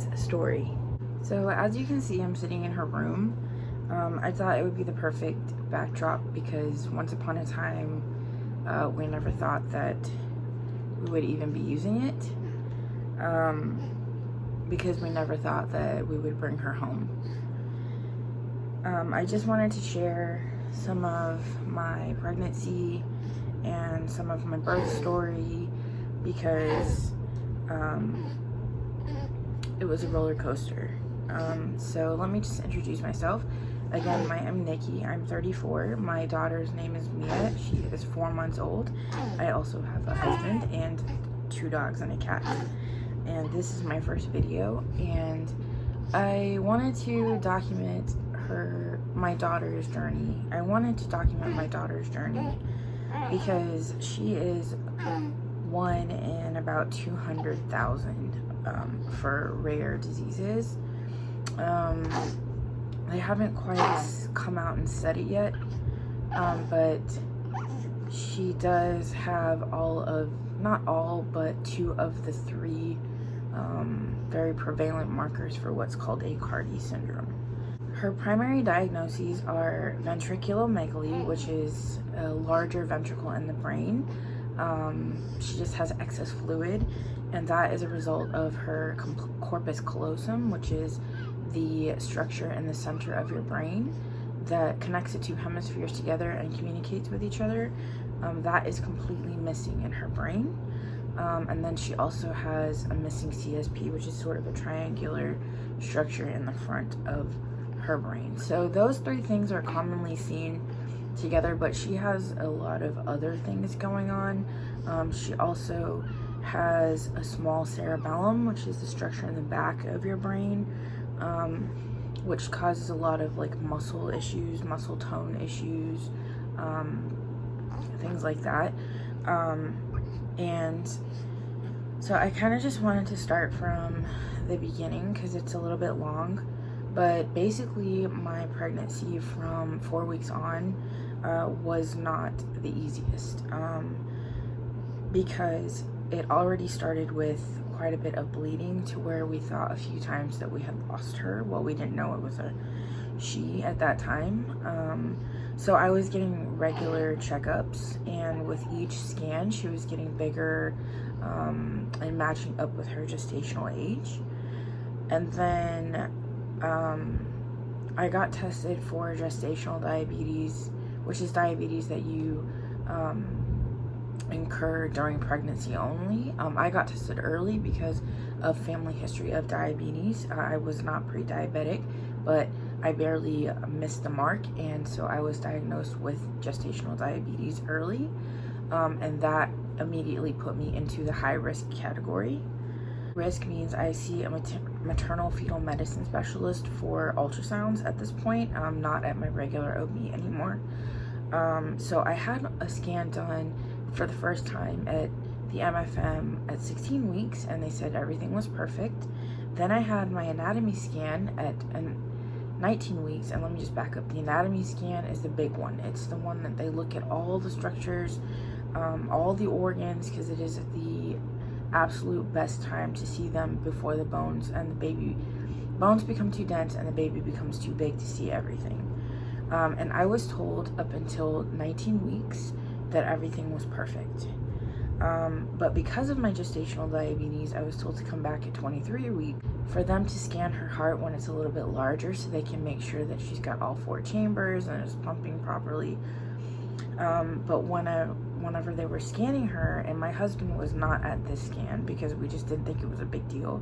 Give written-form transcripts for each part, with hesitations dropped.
Emily's story. So as you can see, I'm sitting in her room. I thought it would be the perfect backdrop because once upon a time, we never thought that we would even be using it, because we never thought that we would bring her home. I just wanted to share some of my pregnancy and some of my birth story because it was a roller coaster. So let me just introduce myself. Again, I'm Nikki. I'm 34. My daughter's name is Mia. She is 4 months old. I also have a husband and 2 dogs and a cat. And this is my first video, and I wanted to document my daughter's journey. I wanted to document my daughter's journey because she is one in about 200,000 for rare diseases. They haven't quite come out and said it yet, but she does have not all, but 2 of the 3 very prevalent markers for what's called Aicardi syndrome. Her primary diagnoses are ventriculomegaly, which is a larger ventricle in the brain. She just has excess fluid, and that is a result of her corpus callosum, which is the structure in the center of your brain that connects the 2 hemispheres together and communicates with each other. That is completely missing in her brain. And then she also has a missing CSP, which is sort of a triangular structure in the front of her brain. So those 3 things are commonly seen together, but she has a lot of other things going on. She also has a small cerebellum, which is the structure in the back of your brain, which causes a lot of like muscle issues, muscle tone issues, things like that. And so I kind of just wanted to start from the beginning because it's a little bit long, but basically my pregnancy from 4 weeks on was not the easiest, because it already started with quite a bit of bleeding to where we thought a few times that we had lost her. Well, we didn't know it was a she at that time. So I was getting regular checkups, and with each scan she was getting bigger and matching up with her gestational age. And then I got tested for gestational diabetes, which is diabetes that you incur during pregnancy only. I got tested early because of family history of diabetes. I was not pre-diabetic, but I barely missed the mark, and so I was diagnosed with gestational diabetes early, and that immediately put me into the high risk category. Risk means I see a maternal fetal medicine specialist for ultrasounds at this point. I'm not at my regular OB anymore. So I had a scan done for the first time at the MFM at 16 weeks, and they said everything was perfect. Then I had my anatomy scan at 19 weeks, and let me just back up. The anatomy scan is the big one. It's the one that they look at all the structures, all the organs, because it is the absolute best time to see them before the bones become too dense and the baby becomes too big to see everything. And I was told up until 19 weeks that everything was perfect. But because of my gestational diabetes, I was told to come back at 23 weeks for them to scan her heart when it's a little bit larger so they can make sure that she's got all 4 chambers and is pumping properly. But whenever they were scanning her, and my husband was not at this scan because we just didn't think it was a big deal,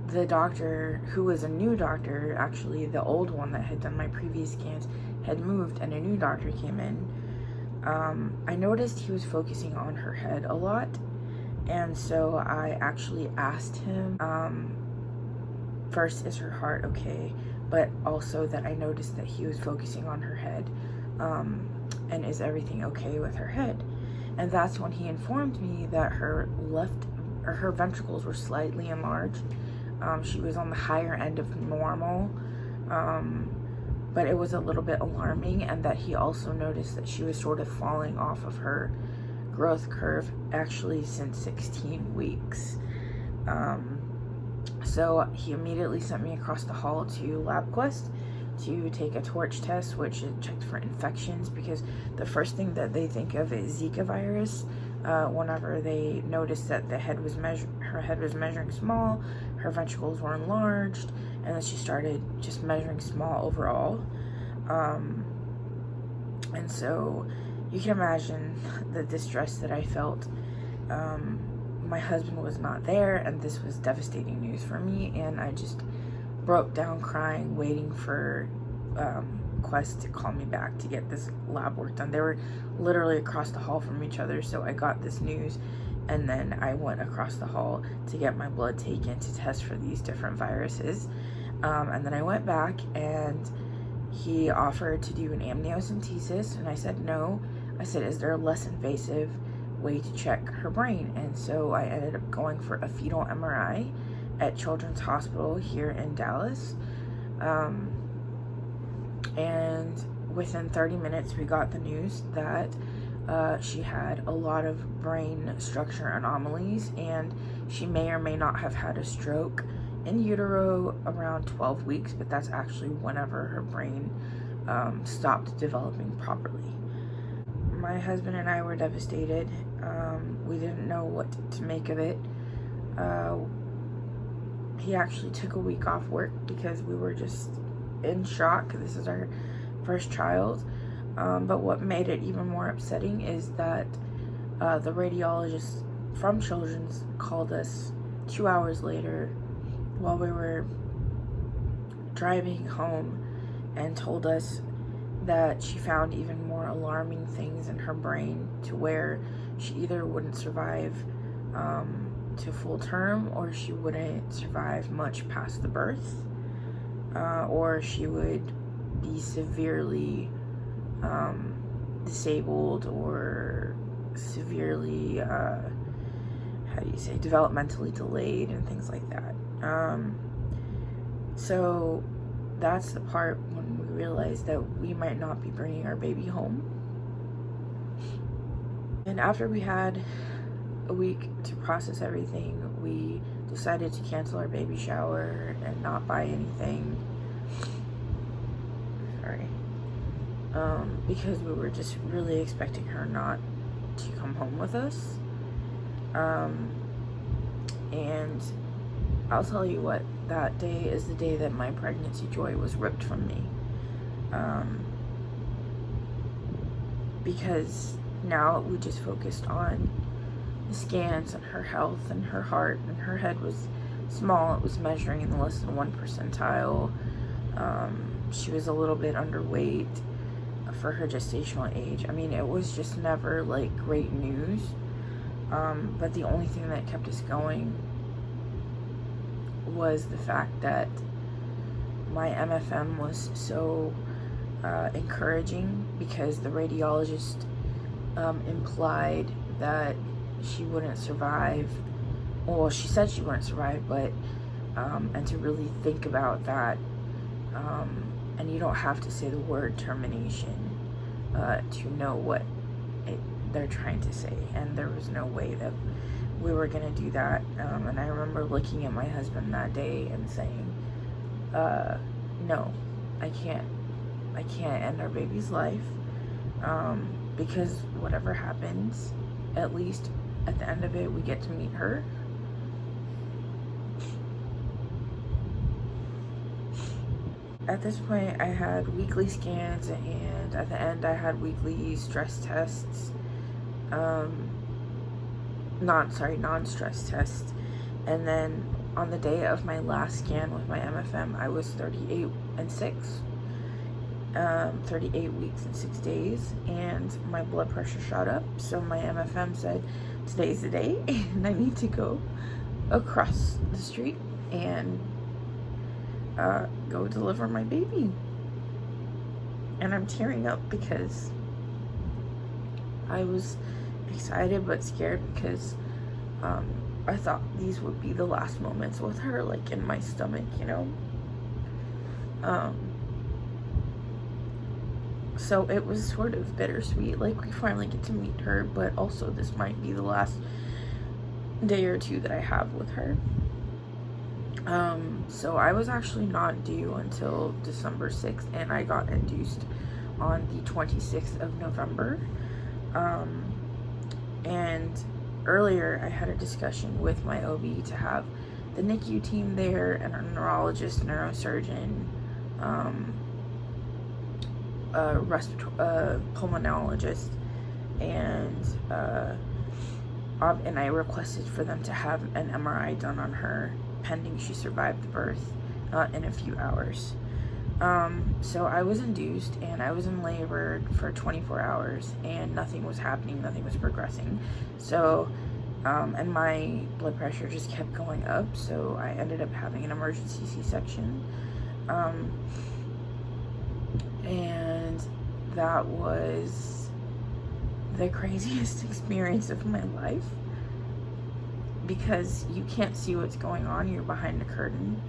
the doctor, who was a new doctor, actually the old one that had done my previous scans had moved and a new doctor came in, I noticed he was focusing on her head a lot, and so I actually asked him, first, is her heart okay, but also that I noticed that he was focusing on her head, and is everything okay with her head? And that's when he informed me that her ventricles were slightly enlarged. She was on the higher end of normal, but it was a little bit alarming, and that he also noticed that she was sort of falling off of her growth curve actually since 16 weeks. So he immediately sent me across the hall to LabQuest to take a torch test, which is checked for infections, because the first thing that they think of is Zika virus. Whenever they noticed that her head was measuring small, her ventricles were enlarged, and then she started just measuring small overall. And so you can imagine the distress that I felt. My husband was not there, and this was devastating news for me, and I just broke down crying, waiting for Quest to call me back to get this lab work done. They were literally across the hall from each other, so I got this news, and then I went across the hall to get my blood taken to test for these different viruses. And then I went back, and he offered to do an amniocentesis, and I said no. I said, is there a less invasive way to check her brain? And so I ended up going for a fetal MRI at Children's Hospital here in Dallas. And within 30 minutes, we got the news that she had a lot of brain structure anomalies, and she may or may not have had a stroke in utero around 12 weeks, but that's actually whenever her brain stopped developing properly. My husband and I were devastated. We didn't know what to make of it. He actually took a week off work because we were just in shock. This is our first child. But what made it even more upsetting is that the radiologist from Children's called us 2 hours later while we were driving home and told us that she found even more alarming things in her brain, to where she either wouldn't survive to full term, or she wouldn't survive much past the birth, or she would be severely disabled or severely, developmentally delayed and things like that. So that's the part when we realized that we might not be bringing our baby home. And after we had a week to process everything, we decided to cancel our baby shower and not buy anything. Sorry. Because we were just really expecting her not to come home with us. And I'll tell you what, that day is the day that my pregnancy joy was ripped from me. Because now we just focused on the scans and her health and her heart, and her head was small. It was measuring in the less than 1 percentile. She was a little bit underweight for her gestational age. I mean, it was just never like great news. But the only thing that kept us going was the fact that my MFM was so encouraging, because the radiologist implied that she wouldn't survive. Well, she said she wouldn't survive, but and to really think about that, and you don't have to say the word termination to know what they're trying to say, and there was no way that we were gonna do that. And I remember looking at my husband that day and saying, no, I can't end our baby's life, because whatever happens, at least at the end of it, we get to meet her. At this point, I had weekly scans, and at the end I had weekly stress tests. Non-stress test. And then on the day of my last scan with my MFM, I was 38 weeks and 6 days, and my blood pressure shot up. So my MFM said, today's the day, and I need to go across the street and go deliver my baby. And I'm tearing up because I was excited but scared, because I thought these would be the last moments with her, like in my stomach, you know. So it was sort of bittersweet, like we finally get to meet her, but also this might be the last day or two that I have with her. So I was actually not due until December 6th, and I got induced on the 26th of November. And earlier I had a discussion with my OB to have the NICU team there and a neurologist, neurosurgeon, pulmonologist, and I requested for them to have an MRI done on her pending she survived the birth in a few hours. So I was induced and I was in labor for 24 hours and nothing was happening, nothing was progressing. So, and my blood pressure just kept going up, so I ended up having an emergency C-section. And that was the craziest experience of my life, because you can't see what's going on, you're behind a curtain.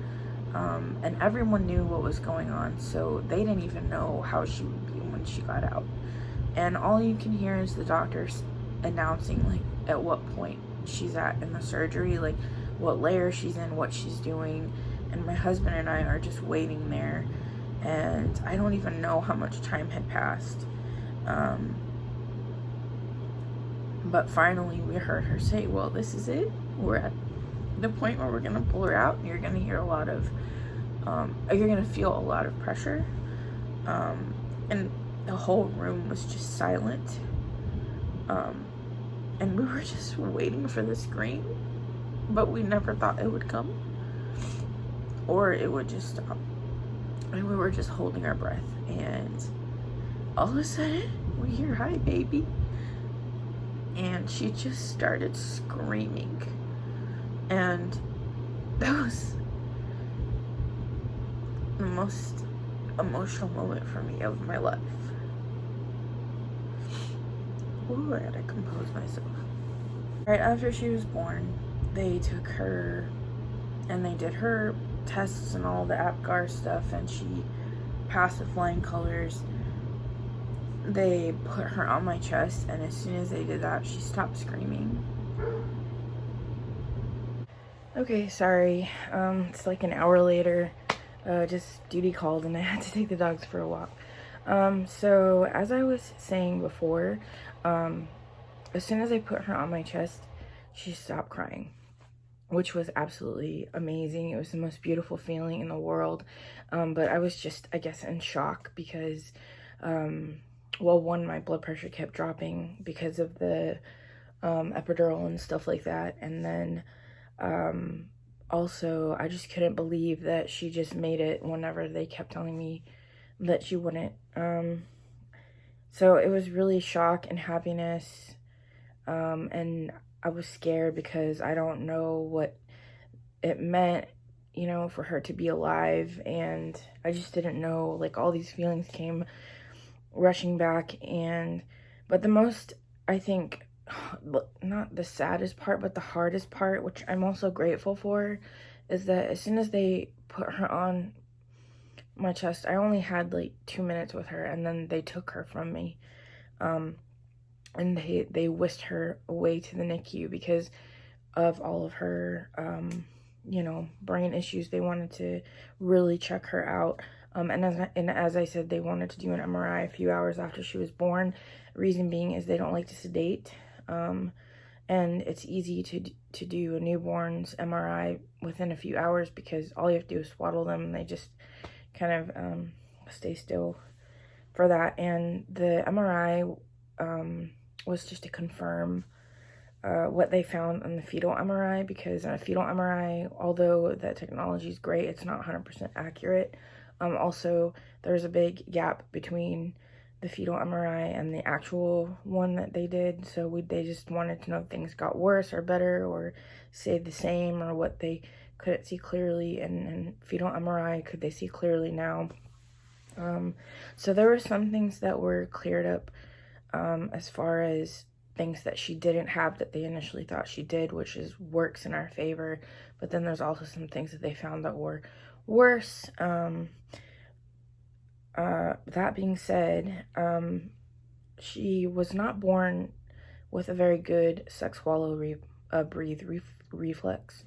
And everyone knew what was going on, so they didn't even know how she would be when she got out. And all you can hear is the doctors announcing, like, at what point she's at in the surgery, like, what layer she's in, what she's doing. And my husband and I are just waiting there, and I don't even know how much time had passed. But finally we heard her say, well, this is it. We're at the point where we're gonna pull her out, and you're gonna hear a lot of, you're gonna feel a lot of pressure. And the whole room was just silent. And we were just waiting for the scream, but we never thought it would come, or it would just stop. And we were just holding our breath, and all of a sudden we hear, "Hi, baby." And she just started screaming. And that was the most emotional moment for me of my life. Ooh, I gotta compose myself. Right after she was born, they took her and they did her tests and all the APGAR stuff, and she passed with flying colors. They put her on my chest, and as soon as they did that, she stopped screaming. Okay, sorry. It's like an hour later. Just duty called and I had to take the dogs for a walk. So as I was saying before, as soon as I put her on my chest, she stopped crying, which was absolutely amazing. It was the most beautiful feeling in the world. But I was just, I guess, in shock because, well, one, my blood pressure kept dropping because of the epidural and stuff like that. And then also, I just couldn't believe that she just made it whenever they kept telling me that she wouldn't. So it was really shock and happiness. And I was scared because I don't know what it meant, you know, for her to be alive. And I just didn't know, like, all these feelings came rushing back. But the most, I think, not the saddest part, but the hardest part, which I'm also grateful for, is that as soon as they put her on my chest, I only had like 2 minutes with her, and then they took her from me. And they whisked her away to the NICU because of all of her, you know, brain issues. They wanted to really check her out. And as I said, they wanted to do an MRI a few hours after she was born. Reason being is they don't like to sedate. And it's easy to do a newborn's MRI within a few hours because all you have to do is swaddle them and they just kind of stay still for that. And the MRI was just to confirm what they found on the fetal MRI, because on a fetal MRI, although that technology is great, it's not 100% accurate. Also, there's a big gap between the fetal MRI and the actual one that they did, so they just wanted to know if things got worse or better or stayed the same, or what they couldn't see clearly, and fetal MRI, could they see clearly now. So there were some things that were cleared up as far as things that she didn't have that they initially thought she did, which works in our favor. But then there's also some things that they found that were worse. That being said, she was not born with a very good sex swallow breathe reflex.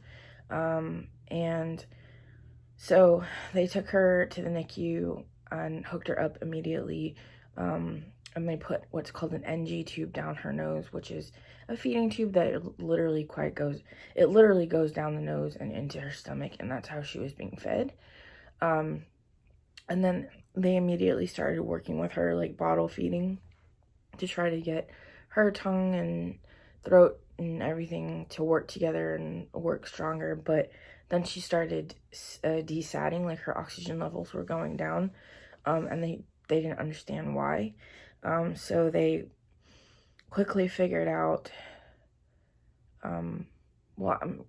And so they took her to the NICU and hooked her up immediately. And they put what's called an NG tube down her nose, which is a feeding tube that literally goes down the nose and into her stomach, and that's how she was being fed. And then they immediately started working with her, like bottle feeding, to try to get her tongue and throat and everything to work together and work stronger. But then she started desatting, like her oxygen levels were going down, and they didn't understand why. So they quickly figured out, I'm not going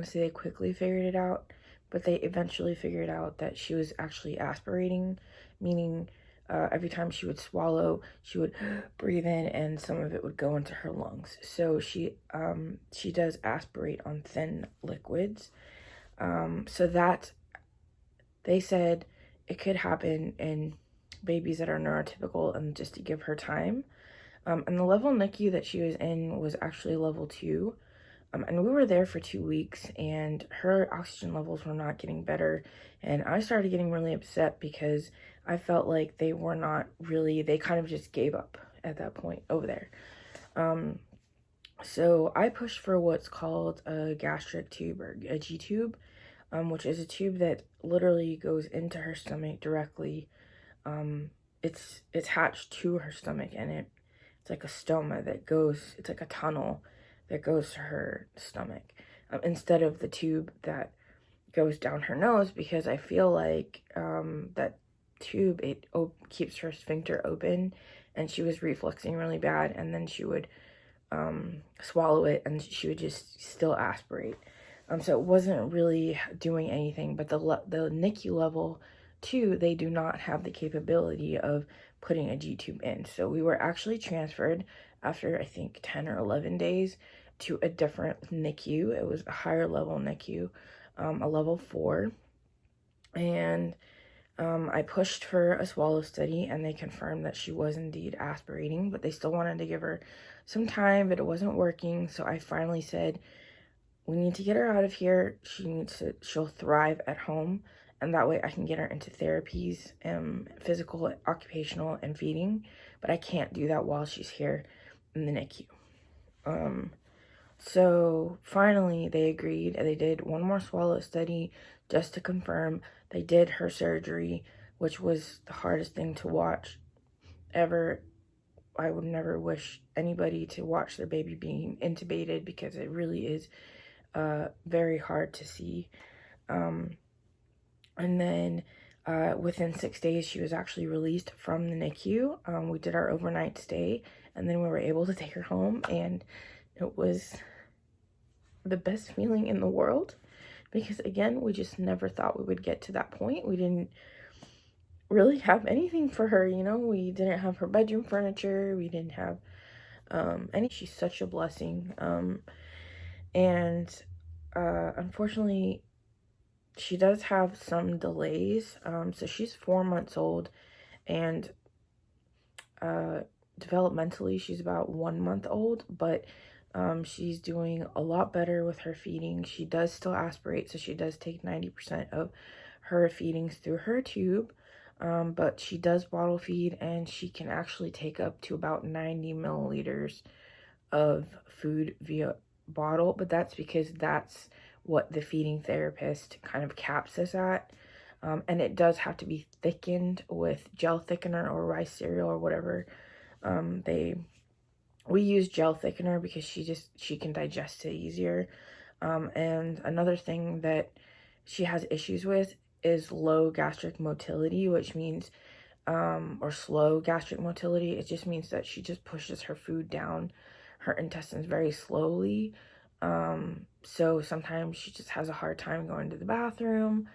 to say they quickly figured it out, but they eventually figured out that she was actually aspirating, meaning every time she would swallow, she would breathe in and some of it would go into her lungs. So she does aspirate on thin liquids. So that, they said it could happen in babies that are neurotypical, and just to give her time. And the level NICU that she was in was actually level 2. And we were there for 2 weeks, and her oxygen levels were not getting better. And I started getting really upset because I felt like they kind of just gave up at that point over there. So I pushed for what's called a gastric tube, or a G tube, which is a tube that literally goes into her stomach directly. It's attached to her stomach, and it's like a stoma that goes, it's like a tunnel that goes to her stomach, instead of the tube that goes down her nose, because I feel like that tube, it keeps her sphincter open, and she was refluxing really bad, and then she would swallow it and she would just still aspirate. So it wasn't really doing anything. But the NICU level 2, they do not have the capability of putting a G-tube in. So we were actually transferred after, I think, 10 or 11 days to a different NICU. It was a higher level NICU, a level 4. And I pushed for a swallow study, and they confirmed that she was indeed aspirating, but they still wanted to give her some time, but it wasn't working. So I finally said, we need to get her out of here. She'll thrive at home, and that way I can get her into therapies, physical, occupational, and feeding, but I can't do that while she's here in the NICU. So finally they agreed, and they did one more swallow study just to confirm. They did her surgery, which was the hardest thing to watch ever. I would never wish anybody to watch their baby being intubated, because it really is very hard to see. And then within 6 days, she was actually released from the NICU. We did our overnight stay, and then we were able to take her home, and it was the best feeling in the world, because again, we just never thought we would get to that point. We didn't really have anything for her, you know. We didn't have her bedroom furniture. We didn't have she's such a blessing. And unfortunately, she does have some delays. So she's 4 months old, and developmentally she's about 1 month old, but she's doing a lot better with her feeding. She does still aspirate, so she does take 90% of her feedings through her tube, but she does bottle feed, and she can actually take up to about 90 milliliters of food via bottle. But that's because that's what the feeding therapist kind of caps us at. And it does have to be thickened with gel thickener or rice cereal or whatever. We use gel thickener because she can digest it easier. And another thing that she has issues with is low gastric motility, which means, or slow gastric motility. It just means that she just pushes her food down her intestines very slowly. So sometimes she just has a hard time going to the bathroom.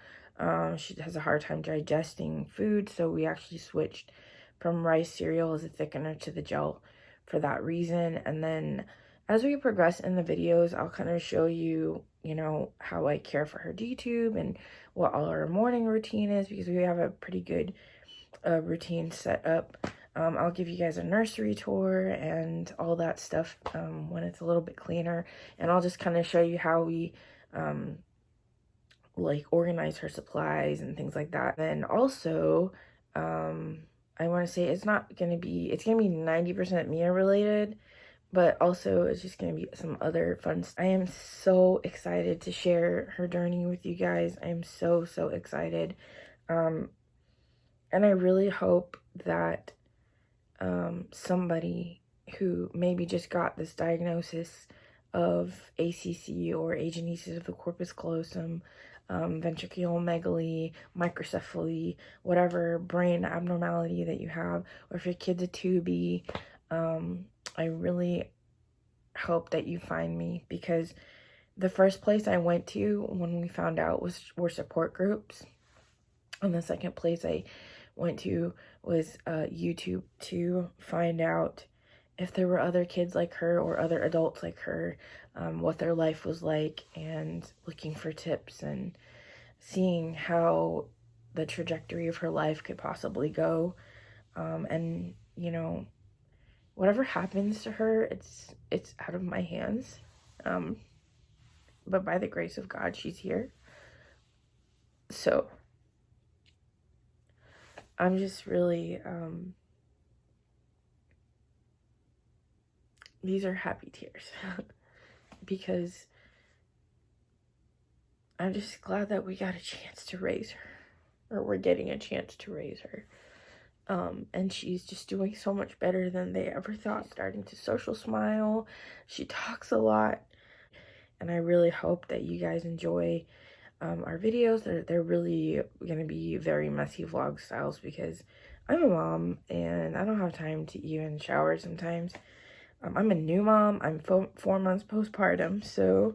She has a hard time digesting food. So we actually switched from rice cereal as a thickener to the gel for that reason. And then as we progress in the videos, I'll kind of show you, you know, how I care for her G-tube and what all our morning routine is, because we have a pretty good routine set up. I'll give you guys a nursery tour and all that stuff when it's a little bit cleaner. And I'll just kind of show you how we like organize her supplies and things like that. Then also, I want to say it's going to be 90% Mia related, but also it's just going to be some other fun stuff. I am so excited to share her journey with you guys. I am so excited. And I really hope that somebody who maybe just got this diagnosis of ACC or agenesis of the corpus callosum, ventriculomegaly, microcephaly, whatever brain abnormality that you have, or if your kid's a 2B, I really hope that you find me, because the first place I went to when we found out were support groups, and the second place I went to was YouTube to find out if there were other kids like her or other adults like her, what their life was like, and looking for tips and seeing how the trajectory of her life could possibly go. And you know, whatever happens to her, it's out of my hands. But by the grace of God, she's here. So I'm just really, these are happy tears because I'm just glad that we got a chance to raise her, or we're getting a chance to raise her. And she's just doing so much better than they ever thought, starting to social smile. She talks a lot, and I really hope that you guys enjoy our videos. They're really going to be very messy vlog styles because I'm a mom and I don't have time to even shower sometimes. I'm a new mom. I'm 4 months postpartum, so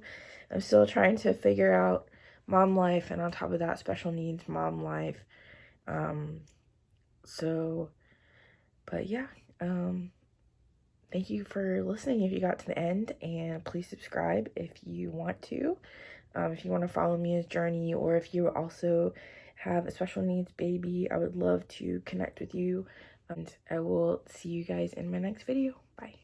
I'm still trying to figure out mom life, and on top of that, special needs mom life. But yeah, thank you for listening if you got to the end, and please subscribe if you want to. If you want to follow Mia's journey, or if you also have a special needs baby, I would love to connect with you, and I will see you guys in my next video. Bye.